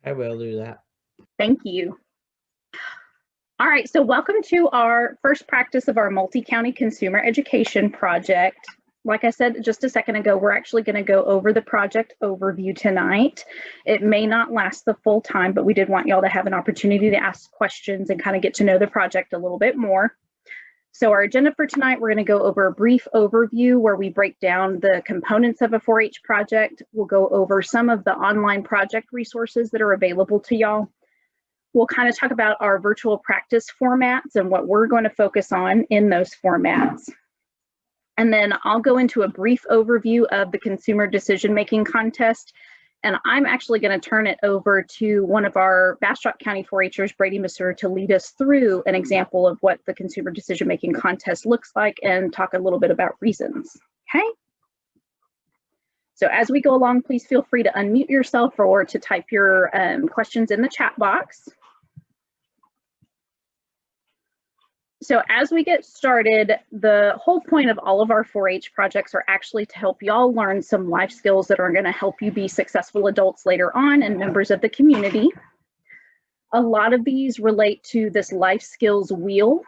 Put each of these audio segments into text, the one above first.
I will do that. Thank you. All right, so welcome to our first practice of our multi-county consumer education project. Like I said just a second ago, we're actually going to go over the project overview tonight. It may not last the full time, but we did want y'all to have an opportunity to ask questions and kind of get to know the project a little bit more. So our agenda for tonight, we're going to go over a brief overview where we break down the components of a 4-H project. We'll go over some of the online project resources that are available to y'all. We'll kind of talk about our virtual practice formats and what we're going to focus on in those formats. And then I'll go into a brief overview of the consumer decision-making contest. And I'm actually going to turn it over to one of our Bastrop County 4-Hers, Brady Masur, to lead us through an example of what the consumer decision-making contest looks like and talk a little bit about reasons. Okay? So as we go along, please feel free to unmute yourself or to type your questions in the chat box. So as we get started, the whole point of all of our 4-H projects are actually to help y'all learn some life skills that are going to help you be successful adults later on and members of the community. A lot of these relate to this life skills wheel.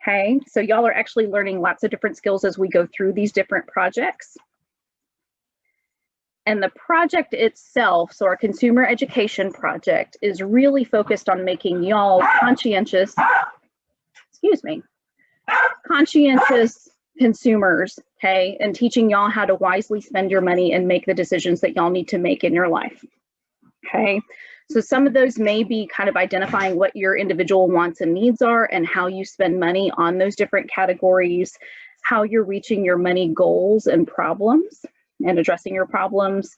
Okay, so y'all are actually learning lots of different skills as we go through these different projects. And the project itself, so our consumer education project, is really focused on making y'all conscientious consumers, okay, and teaching y'all how to wisely spend your money and make the decisions that y'all need to make in your life, okay? So some of those may be kind of identifying what your individual wants and needs are and how you spend money on those different categories, how you're reaching your money goals and problems and addressing your problems.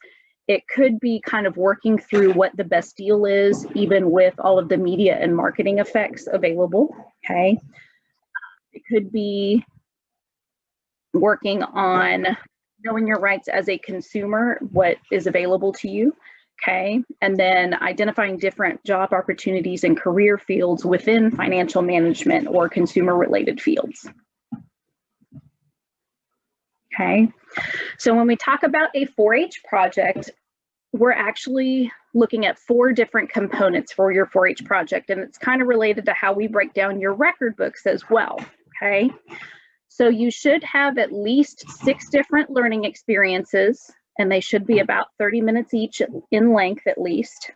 It could be kind of working through what the best deal is, even with all of the media and marketing effects available, okay? It could be working on knowing your rights as a consumer, what is available to you, okay? And then identifying different job opportunities and career fields within financial management or consumer-related fields. Okay, so when we talk about a 4-H project, we're actually looking at 4 different components for your 4-H project, and it's kind of related to how we break down your record books as well, okay? So you should have at least 6 different learning experiences, and they should be about 30 minutes each in length at least.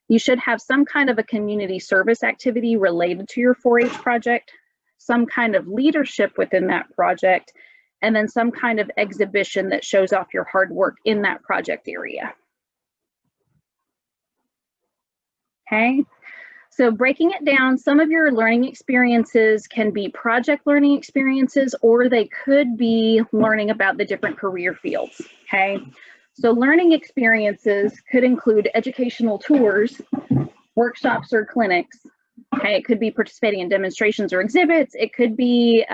You should have some kind of a community service activity related to your 4-H project, some kind of leadership within that project, and then some kind of exhibition that shows off your hard work in that project area. Okay, so breaking it down, some of your learning experiences can be project learning experiences, or they could be learning about the different career fields, okay? So learning experiences could include educational tours, workshops, or clinics. Okay, it could be participating in demonstrations or exhibits. It could be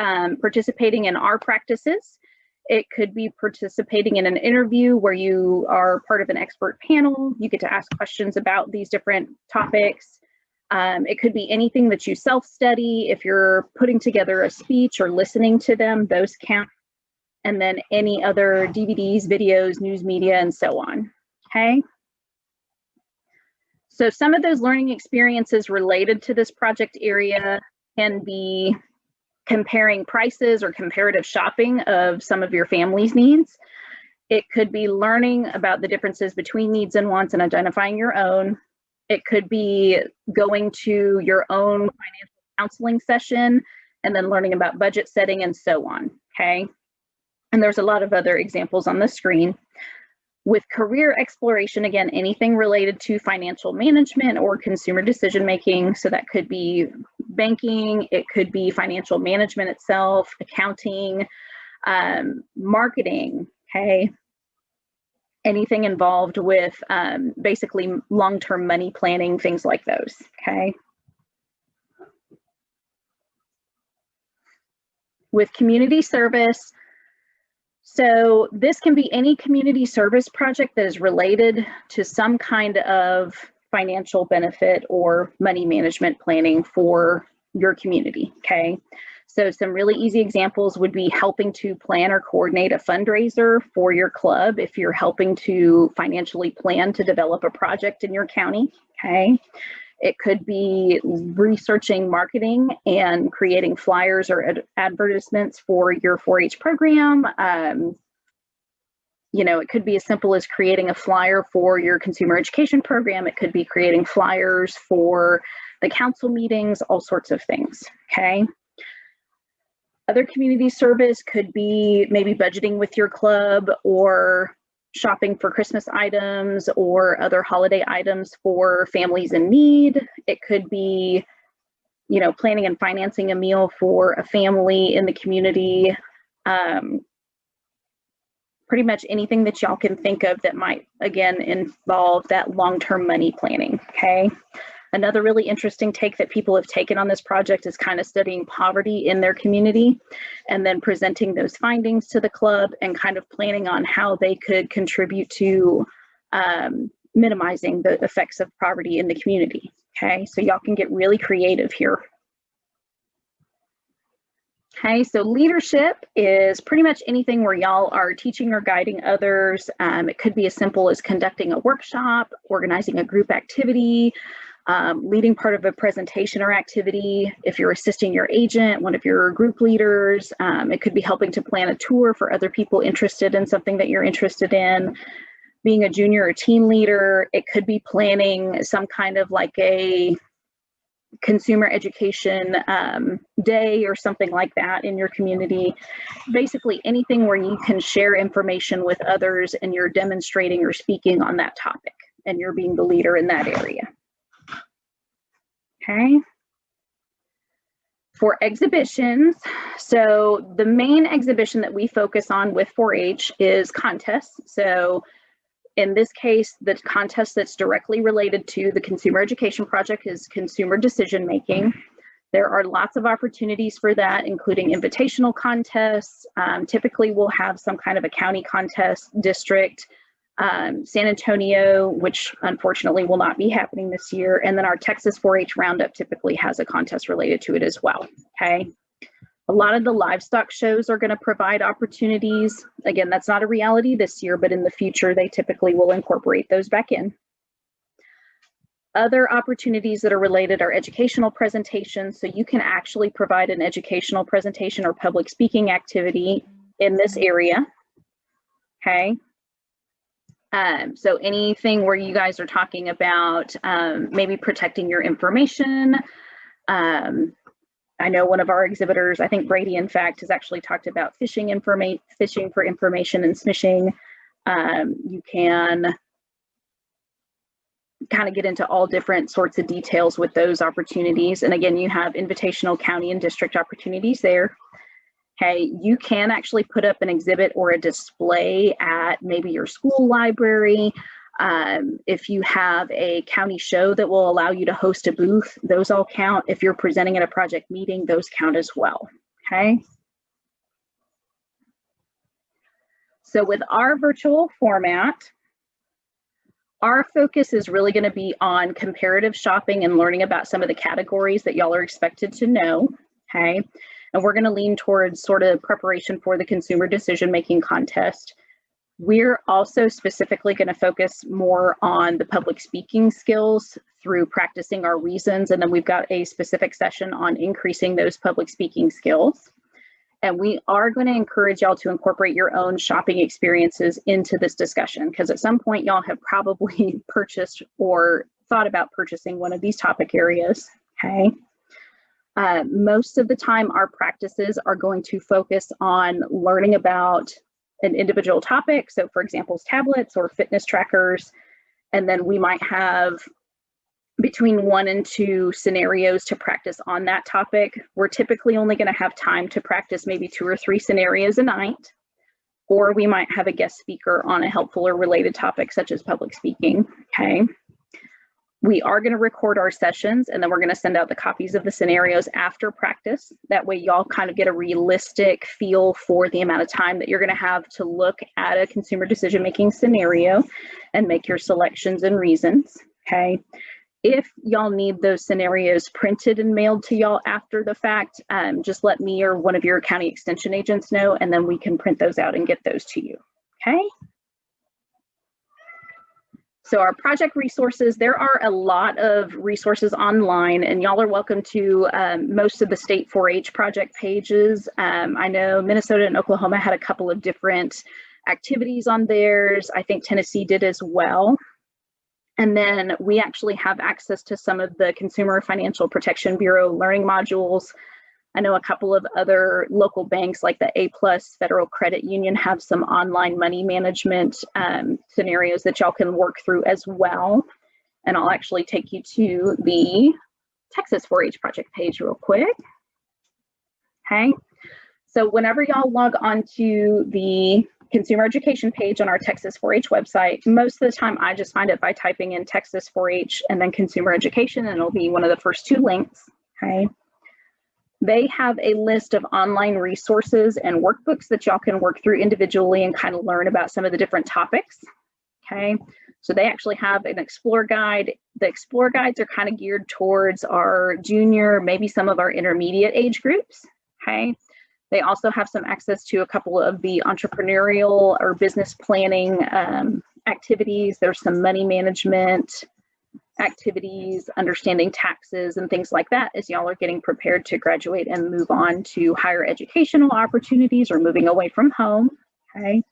participating in our practices. It could be participating in an interview where you are part of an expert panel. You get to ask questions about these different topics. It could be anything that you self-study. If you're putting together a speech or listening to them, those count. And then any other DVDs, videos, news media, and so on, okay? So some of those learning experiences related to this project area can be comparing prices or comparative shopping of some of your family's needs. It could be learning about the differences between needs and wants and identifying your own. It could be going to your own financial counseling session and then learning about budget setting and so on, okay? And there's a lot of other examples on the screen. With career exploration, again, anything related to financial management or consumer decision-making. So that could be banking, it could be financial management itself, accounting, marketing, okay? Anything involved with basically long-term money planning, things like those, okay? With community service, so this can be any community service project that is related to some kind of financial benefit or money management planning for your community, okay? So some really easy examples would be helping to plan or coordinate a fundraiser for your club if you're helping to financially plan to develop a project in your county, okay? It could be researching marketing and creating flyers or advertisements for your 4-H program. You know, it could be as simple as creating a flyer for your consumer education program. It could be creating flyers for the council meetings, all sorts of things, okay? Other community service could be maybe budgeting with your club or shopping for Christmas items or other holiday items for families in need. It could be, you know, planning and financing a meal for a family in the community. Pretty much anything that y'all can think of that might, again, involve that long-term money planning, okay? Another really interesting take that people have taken on this project is kind of studying poverty in their community and then presenting those findings to the club and kind of planning on how they could contribute to minimizing the effects of poverty in the community, okay? So y'all can get really creative here. Okay, so leadership is pretty much anything where y'all are teaching or guiding others. It could be as simple as conducting a workshop, organizing a group activity, leading part of a presentation or activity. If you're assisting your agent, one of your group leaders, it could be helping to plan a tour for other people interested in something that you're interested in. Being a junior or teen leader, it could be planning some kind of like a consumer education day or something like that in your community. Basically anything where you can share information with others and you're demonstrating or speaking on that topic and you're being the leader in that area. Okay. For exhibitions, so the main exhibition that we focus on with 4-H is contests. So in this case, the contest that's directly related to the consumer education project is consumer decision making. There are lots of opportunities for that, including invitational contests. Typically, we'll have some kind of a county contest, district, San Antonio, which unfortunately will not be happening this year. And then our Texas 4-H Roundup typically has a contest related to it as well, okay? A lot of the livestock shows are going to provide opportunities. Again, that's not a reality this year, but in the future, they typically will incorporate those back in. Other opportunities that are related are educational presentations. So you can actually provide an educational presentation or public speaking activity in this area, okay? So anything where you guys are talking about maybe protecting your information. I know one of our exhibitors, I think Brady, in fact, has actually talked about fishing for information and smishing. You can kind of get into all different sorts of details with those opportunities. And again, you have invitational county and district opportunities there. Okay, you can actually put up an exhibit or a display at maybe your school library. If you have a county show that will allow you to host a booth, those all count. If you're presenting at a project meeting, those count as well, okay? So with our virtual format, our focus is really going to be on comparative shopping and learning about some of the categories that y'all are expected to know, okay? And we're going to lean towards sort of preparation for the consumer decision-making contest. We're also specifically going to focus more on the public speaking skills through practicing our reasons. And then we've got a specific session on increasing those public speaking skills. And we are going to encourage y'all to incorporate your own shopping experiences into this discussion, because at some point y'all have probably purchased or thought about purchasing one of these topic areas, okay? Most of the time our practices are going to focus on learning about an individual topic. So for example, tablets or fitness trackers. And then we might have between 1 and 2 scenarios to practice on that topic. We're typically only going to have time to practice maybe 2 or 3 scenarios a night, or we might have a guest speaker on a helpful or related topic such as public speaking, okay? We are going to record our sessions, and then we're going to send out the copies of the scenarios after practice. That way y'all kind of get a realistic feel for the amount of time that you're going to have to look at a consumer decision-making scenario and make your selections and reasons, okay? If y'all need those scenarios printed and mailed to y'all after the fact, just let me or one of your county extension agents know, and then we can print those out and get those to you, okay? So our project resources, there are a lot of resources online, and y'all are welcome to most of the state 4-H project pages. I know Minnesota and Oklahoma had a couple of different activities on theirs. I think Tennessee did as well. And then we actually have access to some of the Consumer Financial Protection Bureau learning modules. I know a couple of other local banks like the A+ Federal Credit Union have some online money management scenarios that y'all can work through as well. And I'll actually take you to the Texas 4-H project page real quick. Okay, so whenever y'all log onto the consumer education page on our Texas 4-H website, most of the time I just find it by typing in Texas 4-H and then consumer education, and it'll be one of the first 2 links. Okay, they have a list of online resources and workbooks that y'all can work through individually and kind of learn about some of the different topics. Okay, so they actually have an Explore guide. The Explore guides are kind of geared towards our junior, maybe some of our intermediate age groups. Okay, they also have some access to a couple of the entrepreneurial or business planning activities. There's some money management activities, understanding taxes and things like that as y'all are getting prepared to graduate and move on to higher educational opportunities or moving away from home. Okay,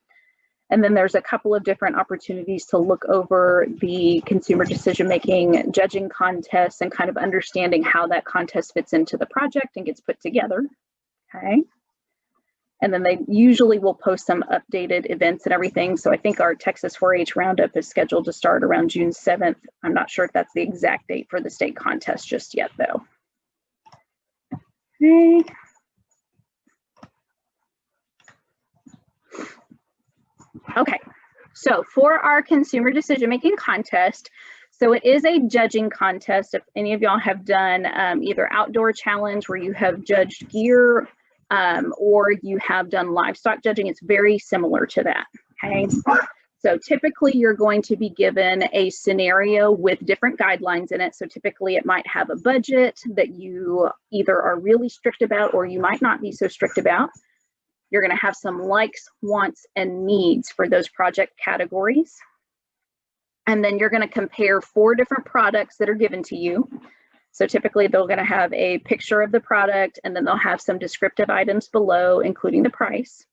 and then there's a couple of different opportunities to look over the consumer decision-making judging contests and kind of understanding how that contest fits into the project and gets put together. Okay, and then they usually will post some updated events and everything. So I think our Texas 4-H Roundup is scheduled to start around June 7th. I'm not sure if that's the exact date for the state contest just yet though. Okay. Okay, so for our consumer decision-making contest, so it is a judging contest. If any of y'all have done either outdoor challenge where you have judged gear or you have done livestock judging, it's very similar to that, okay? So typically you're going to be given a scenario with different guidelines in it. So typically it might have a budget that you either are really strict about or you might not be so strict about. You're gonna have some likes, wants, and needs for those project categories. And then you're gonna compare 4 different products that are given to you. So typically they're going to have a picture of the product and then they'll have some descriptive items below, including the price.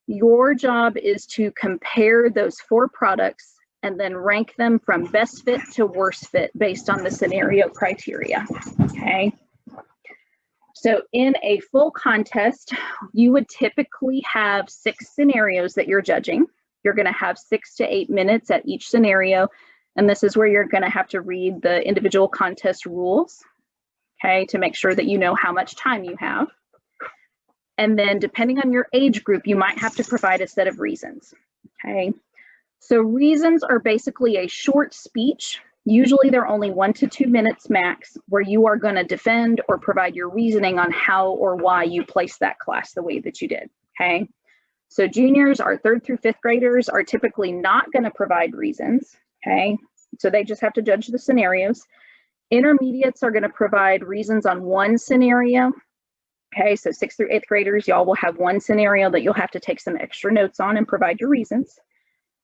Your job is to compare those 4 products and then rank them from best fit to worst fit based on the scenario criteria, okay? So in a full contest, you would typically have 6 scenarios that you're judging. You're going to have 6 to 8 minutes at each scenario. And this is where you're going to have to read the individual contest rules, okay, to make sure that you know how much time you have. And then depending on your age group, you might have to provide a set of reasons, okay? So reasons are basically a short speech. Usually they're only 1 to 2 minutes max, where you are going to defend or provide your reasoning on how or why you placed that class the way that you did, okay? So juniors, our 3rd through 5th graders, are typically not going to provide reasons. Okay, so they just have to judge the scenarios. Intermediates are going to provide reasons on 1 scenario. Okay, so 6th through 8th graders, y'all will have 1 scenario that you'll have to take some extra notes on and provide your reasons.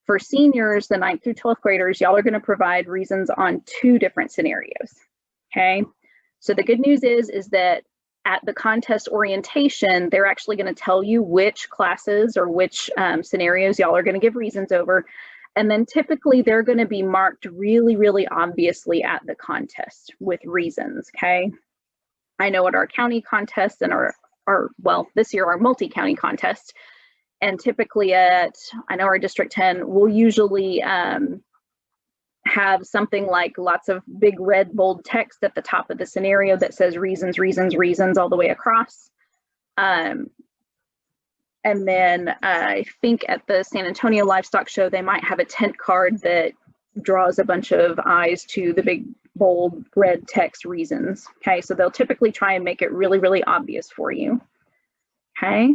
For seniors, the 9th through 12th graders, y'all are going to provide reasons on 2 different scenarios. Okay, so the good news is that at the contest orientation, they're actually going to tell you which classes or which scenarios y'all are going to give reasons over. And then typically they're going to be marked really, really obviously at the contest with reasons, okay? I know at our county contest and our well, this year our multi-county contest, and typically I know our District 10 will usually have something like lots of big red bold text at the top of the scenario that says reasons, reasons, reasons all the way across. And then I think at the San Antonio Livestock Show, they might have a tent card that draws a bunch of eyes to the big, bold, red text reasons. Okay, so they'll typically try and make it really, really obvious for you. Okay,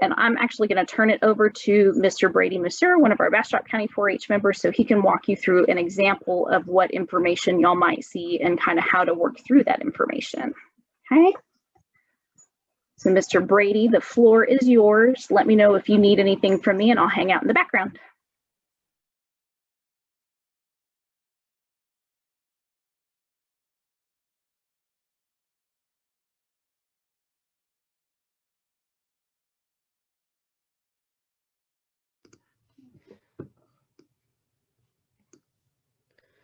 And I'm actually going to turn it over to Mr. Brady Musser, one of our Bastrop County 4-H members, so he can walk you through an example of what information y'all might see and kind of how to work through that information. Okay. So Mr. Brady, the floor is yours. Let me know if you need anything from me and I'll hang out in the background.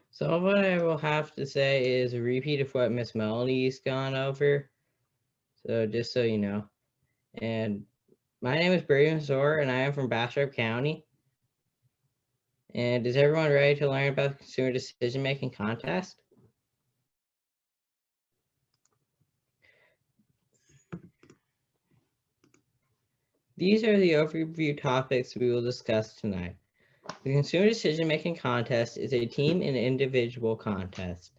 So what I will have to say is a repeat of what Miss Melanie's gone over. So just so you know. And my name is Brady Mazur and I am from Bastrop County. And is everyone ready to learn about the Consumer Decision Making Contest? These are the overview topics we will discuss tonight. The Consumer Decision Making Contest is a team and individual contest.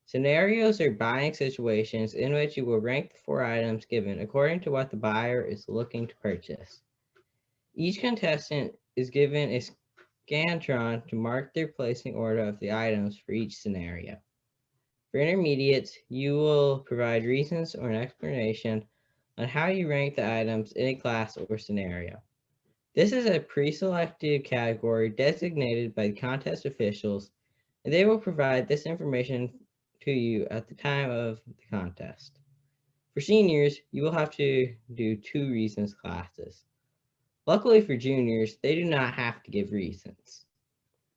Scenarios are buying situations in which you will rank the 4 items given according to what the buyer is looking to purchase. Each contestant is given a Scantron to mark their placing order of the items for each scenario. For intermediates, you will provide reasons or an explanation on how you rank the items in a class or scenario. This is a pre-selected category designated by the contest officials, and they will provide this information to you at the time of the contest. For seniors, you will have to do 2 reasons classes. Luckily for juniors, they do not have to give reasons.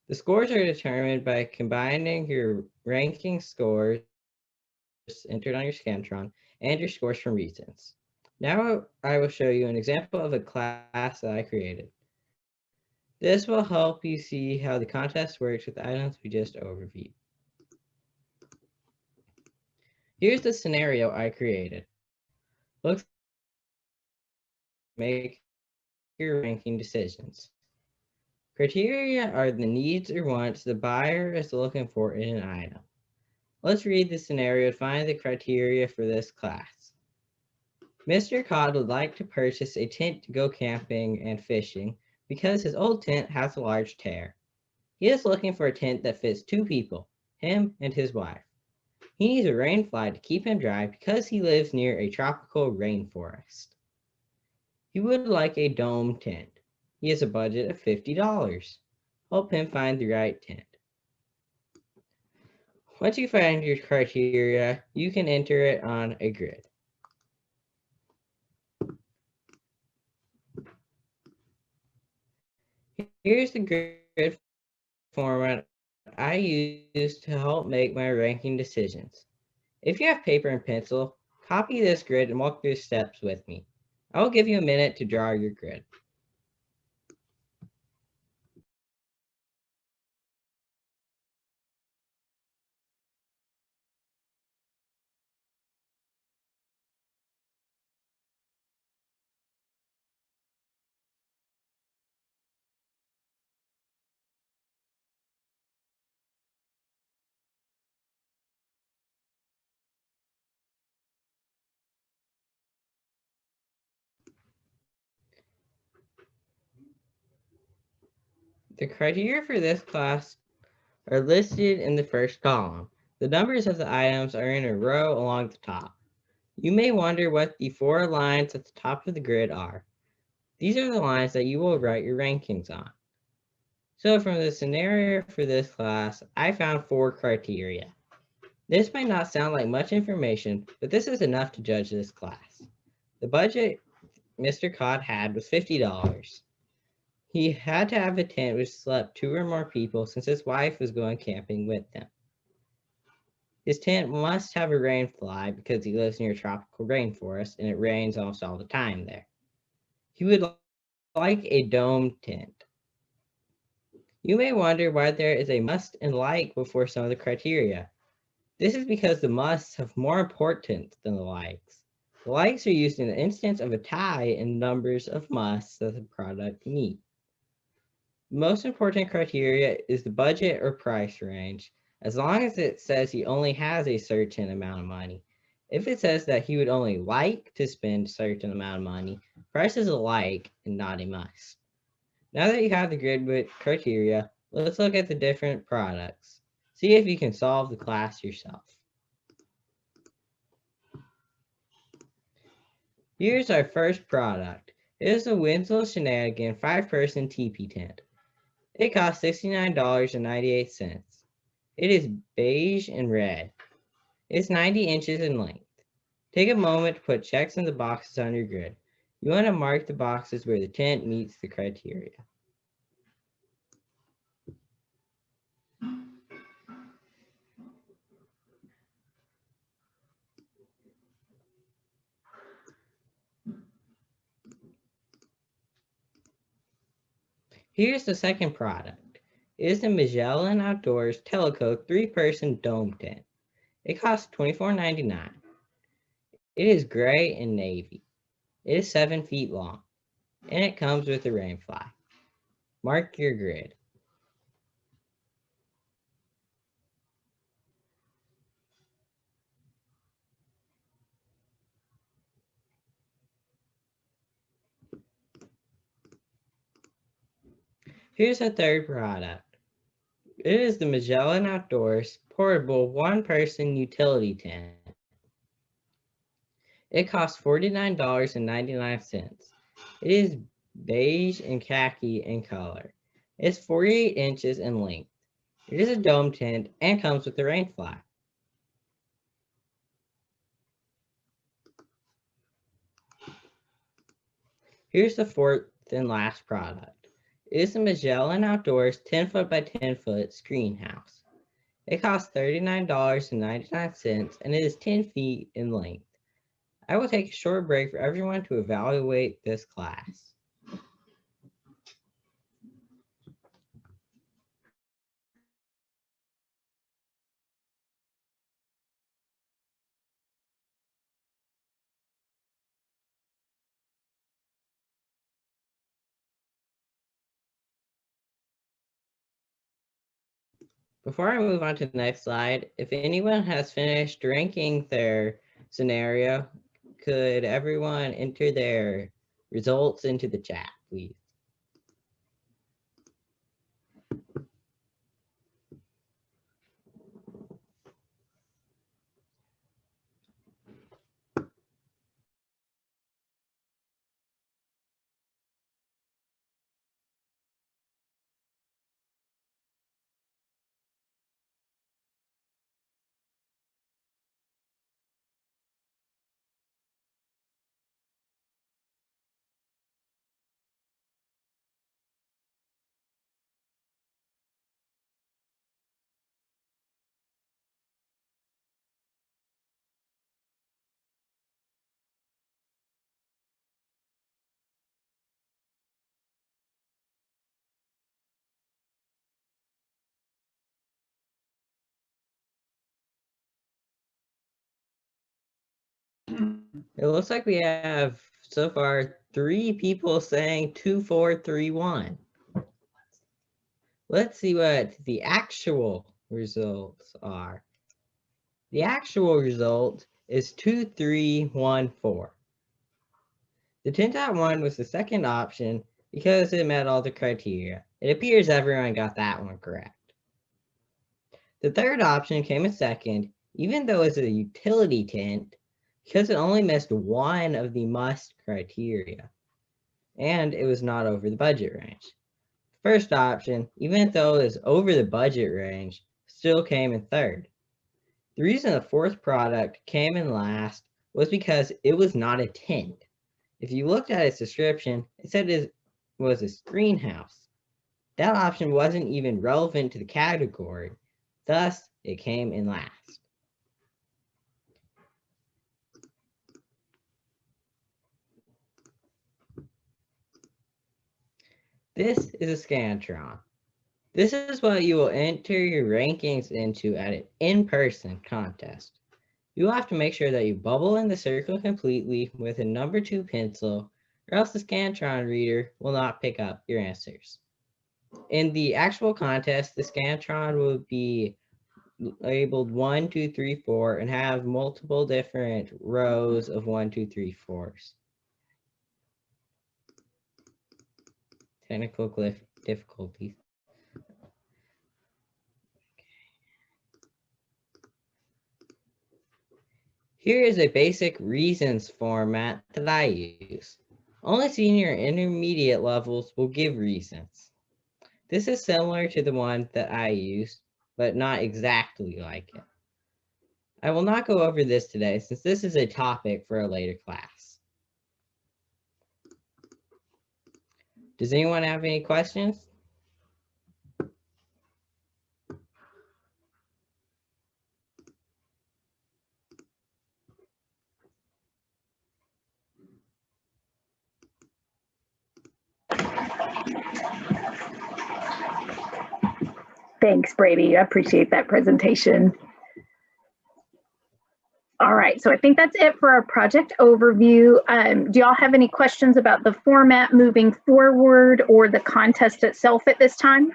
The scores are determined by combining your ranking scores entered on your Scantron and your scores from reasons. Now I will show you an example of a class that I created. This will help you see how the contest works with the items we just overviewed. Here's the scenario I created. Looks make your ranking decisions. Criteria are the needs or wants the buyer is looking for in an item. Let's read the scenario to find the criteria for this class. Mr. Cod would like to purchase a tent to go camping and fishing because his old tent has a large tear. He is looking for a tent that fits 2 people, him and his wife. He needs a rain fly to keep him dry because he lives near a tropical rainforest. He would like a dome tent. He has a budget of $50. Help him find the right tent. Once you find your criteria, you can enter it on a grid. Here's the grid format I use to help make my ranking decisions. If you have paper and pencil, copy this grid and walk through the steps with me. I will give you a minute to draw your grid. The criteria for this class are listed in the first column. The numbers of the items are in a row along the top. You may wonder what the 4 lines at the top of the grid are. These are the lines that you will write your rankings on. So from the scenario for this class, I found 4 criteria. This might not sound like much information, but this is enough to judge this class. The budget Mr. Cod had was $50. He had to have a tent which slept 2 or more people since his wife was going camping with them. His tent must have a rain fly because he lives near a tropical rainforest and it rains almost all the time there. He would like a dome tent. You may wonder why there is a must and like before some of the criteria. This is because the musts have more importance than the likes. The likes are used in the instance of a tie in numbers of musts that the product meets. The most important criteria is the budget or price range. As long as it says he only has a certain amount of money, If it says that he would only like to spend a certain amount of money, price is a like and not a must. Now that you have the grid with criteria, let's look at the different products. See if you can solve the class yourself. Here's our first product. It is a Winslow Shenanigan 5-person teepee tent. It costs $69.98. It is beige and red. It's 90 inches in length. Take a moment to put checks in the boxes on your grid. You want to mark the boxes where the tent meets the criteria. Here's the second product. It is the McClellan Outdoors Teleco 3-person dome tent. It costs $24.99. It is gray and navy. It is 7 feet long, and it comes with a rainfly. Mark your grid. Here's a third product. It is the McClellan Outdoors Portable 1-person utility tent. It costs $49.99. It is beige and khaki in color. It's 48 inches in length. It is a dome tent and comes with a rainfly. Here's the fourth and last product. It is the McClellan Outdoors 10-foot by 10-foot screen house. It costs $39.99 and it is 10 feet in length. I will take a short break for everyone to evaluate this class. Before I move on to the next slide, if anyone has finished ranking their scenario, could everyone enter their results into the chat, please? It looks like we have so far 3 people saying 2, 4, 3, 1. Let's see what the actual results are. The actual result is 2, 3, 1, 4. The 10.1 was the second option because it met all the criteria. It appears everyone got that one correct. The third option came in second, even though it's a utility tent, because it only missed one of the must criteria, and it was not over the budget range. First option, even though it was over the budget range, still came in third. The reason the fourth product came in last was because it was not a tent. If you looked at its description, it said it was a screen house. That option wasn't even relevant to the category, thus it came in last. This is a Scantron. This is what you will enter your rankings into at an in-person contest. You will have to make sure that you bubble in the circle completely with a number 2 pencil, or else the Scantron reader will not pick up your answers. In the actual contest, the Scantron will be labeled 1, 2, 3, 4 and have multiple different rows of 1, 2, 3, 4s. Technical difficulties. Here is a basic reasons format that I use. Only senior and intermediate levels will give reasons. This is similar to the one that I use, but not exactly like it. I will not go over this today since this is a topic for a later class. Does anyone have any questions? Thanks, Brady. I appreciate that presentation. All right, so I think that's it for our project overview. Do y'all have any questions about the format moving forward or the contest itself at this time?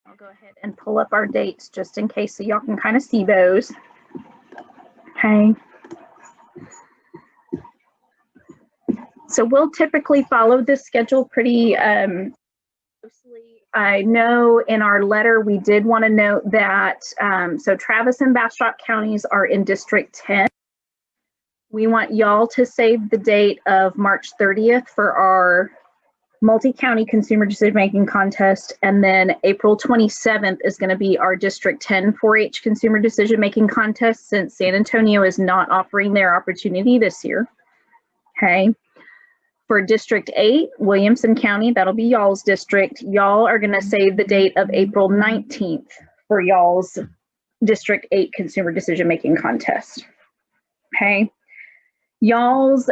I'll go ahead and pull up our dates just in case so y'all can kind of see those. Okay. So we'll typically follow this schedule pretty closely. I know in our letter we did want to note that so Travis and Bastrop counties are in District 10. We want y'all to save the date of March 30th for our multi-county consumer decision-making contest, and then April 27th is going to be our District 10 4-H consumer decision-making contest since San Antonio is not offering their opportunity this year. Okay. For District 8, Williamson County, that'll be y'all's district. Y'all are going to save the date of April 19th for y'all's District 8 consumer decision-making contest. Okay. Y'all's,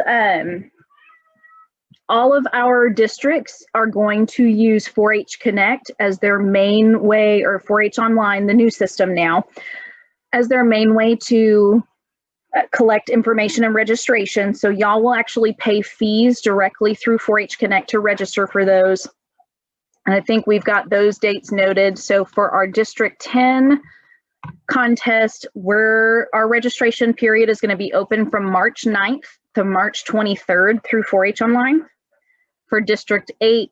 all of our districts are going to use 4-H Connect as their main way, or 4-H Online, the new system now, as their main way to collect information and registration. So y'all will actually pay fees directly through 4-H Connect to register for those. And I think we've got those dates noted. So for our District 10 contest, our registration period is going to be open from March 9th to March 23rd through 4-H Online. For District 8,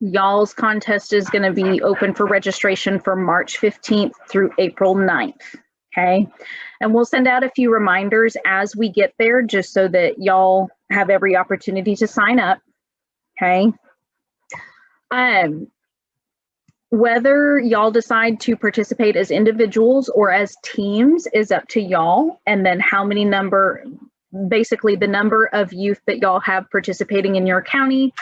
y'all's contest is going to be open for registration from March 15th through April 9th. Okay, and we'll send out a few reminders as we get there just so that y'all have every opportunity to sign up. Okay. Whether y'all decide to participate as individuals or as teams is up to y'all, and then how many basically the number of youth that y'all have participating in your county,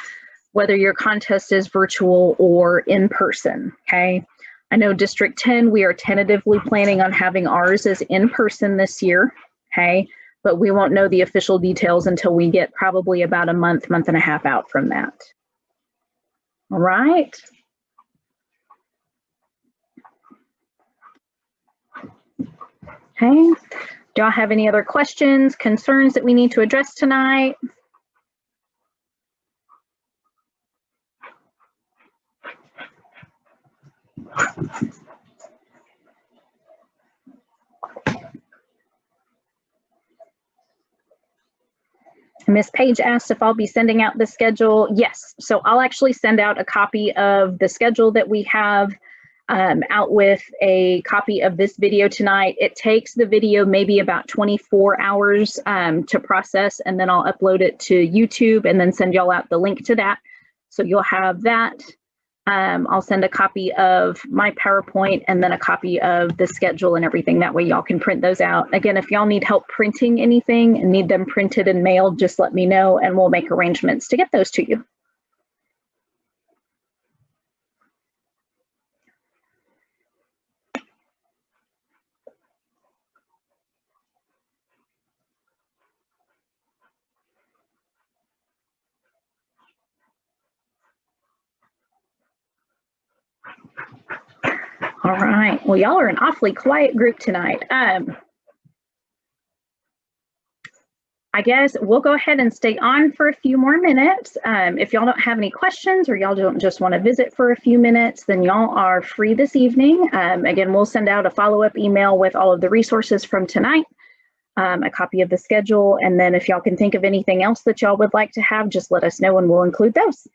whether your contest is virtual or in person. Okay. I know District 10, we are tentatively planning on having ours as in person this year, okay? But we won't know the official details until we get probably about a month and a half out from that. All right. Okay, do y'all have any other questions, concerns that we need to address tonight? Miss Paige asked if I'll be sending out the schedule. Yes, so I'll actually send out a copy of the schedule that we have out with a copy of this video tonight. It takes the video maybe about 24 hours to process, and then I'll upload it to YouTube and then send y'all out the link to that. So you'll have that. I'll send a copy of my PowerPoint and then a copy of the schedule and everything. That way y'all can print those out. Again, if y'all need help printing anything and need them printed and mailed, just let me know and we'll make arrangements to get those to you. All right, well, y'all are an awfully quiet group tonight. I guess we'll go ahead and stay on for a few more minutes. If y'all don't have any questions or y'all don't just want to visit for a few minutes, then y'all are free this evening. Again, we'll send out a follow-up email with all of the resources from tonight, a copy of the schedule, and then if y'all can think of anything else that y'all would like to have, just let us know and we'll include those.